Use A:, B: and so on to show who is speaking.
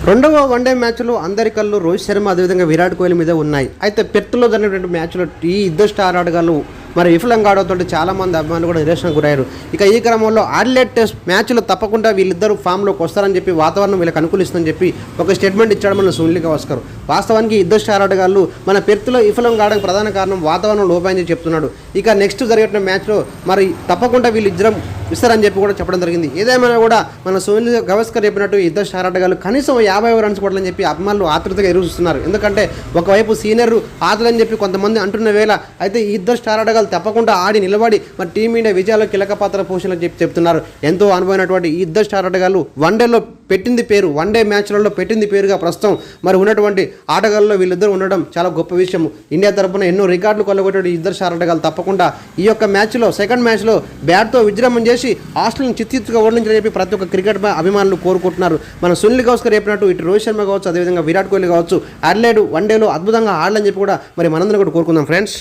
A: రెండవ వన్డే మ్యాచ్లో అందరి కళ్ళు రోహిత్ శర్మ అదేవిధంగా విరాట్ కోహ్లీ మీద ఉన్నాయి. అయితే పెర్త్లో జరిగినటువంటి మ్యాచ్లో ఈ ఇద్దరు స్టార్ ఆటగాళ్ళు మరి విఫలంగా ఆడడంతో చాలామంది అభిమానులు కూడా నిరాశకు గురయ్యారు. ఇక ఈ క్రమంలో ఆడిలేడ్ టెస్ట్ మ్యాచ్లో తప్పకుండా వీళ్ళిద్దరూ ఫామ్లోకి వస్తారని చెప్పి వాతావరణం వీళ్ళకి అనుకూలిస్తుందని చెప్పి ఒక స్టేట్మెంట్ ఇచ్చాడు మన సునీల్ గవాస్కర్. వాస్తవానికి ఇద్దరు స్టార్ ఆటగాళ్ళు మన పెర్త్లో విఫలం కావడానికి ప్రధాన కారణం వాతావరణం లోపని చెప్తున్నాడు. ఇక నెక్స్ట్ జరిగిన మ్యాచ్లో మరి తప్పకుండా వీళ్ళిద్దరం ఇస్తారని చెప్పి కూడా చెప్పడం జరిగింది. ఏదేమైనా కూడా మన సునీల్ గవాస్కర్ చెప్పినట్టు ఇద్దరు స్టార్ ఆటగాళ్ళు కనీసం 50 రన్స్ కొట్టాలని చెప్పి అభిమానులు ఆతృతగా ఎదురు చూస్తున్నారు. ఎందుకంటే ఒకవైపు సీనియర్ ఆటలని చెప్పి కొంతమంది అంటున్న వేళ అయితే ఈ ఇద్దరు స్టార్ ఆటగాళ్ళు తప్పకుండా ఆడి నిలబడి మరి టీమిండియా విజయాల్లో కీలక పాత్ర పోషణని చెప్పి చెప్తున్నారు. ఎంతో అనుభవమైనటువంటి ఈ ఇద్దరు స్టార్ ఆటగాళ్ళు వన్డేలో పెట్టింది పేరు, వన్డే మ్యాచ్లలో పెట్టింది పేరుగా ప్రస్తుతం మరి ఉన్నటువంటి ఆటగాళ్ళలో వీళ్ళిద్దరు ఉండడం చాలా గొప్ప విషయం. ఇండియా తరపున ఎన్నో రికార్డులు కొల్లగొట్టే ఇద్దరు స్టార్ ఆటగాళ్ళు తప్పకుండా ఈ యొక్క మ్యాచ్లో సెకండ్ మ్యాచ్లో బ్యాట్తో విజృంభణ చేసి ఆస్ట్రేలియాను చిత్తుగా ఓడించాలని చెప్పి ప్రతి ఒక్క క్రికెట్ అభిమానులు కోరుకుంటున్నారు. మన సునీల్ గవాస్కర్ చెప్పినట్టు ఇటు రోహిత్ శర్మ కావచ్చు, అదేవిధంగా విరాట్ కోహ్లీ కావచ్చు, అడిలేడ్ వన్డేలో అద్భుతంగా ఆడాలని చెప్పి కూడా మరి మనందరం కూడా కోరుకుందాం ఫ్రెండ్స్.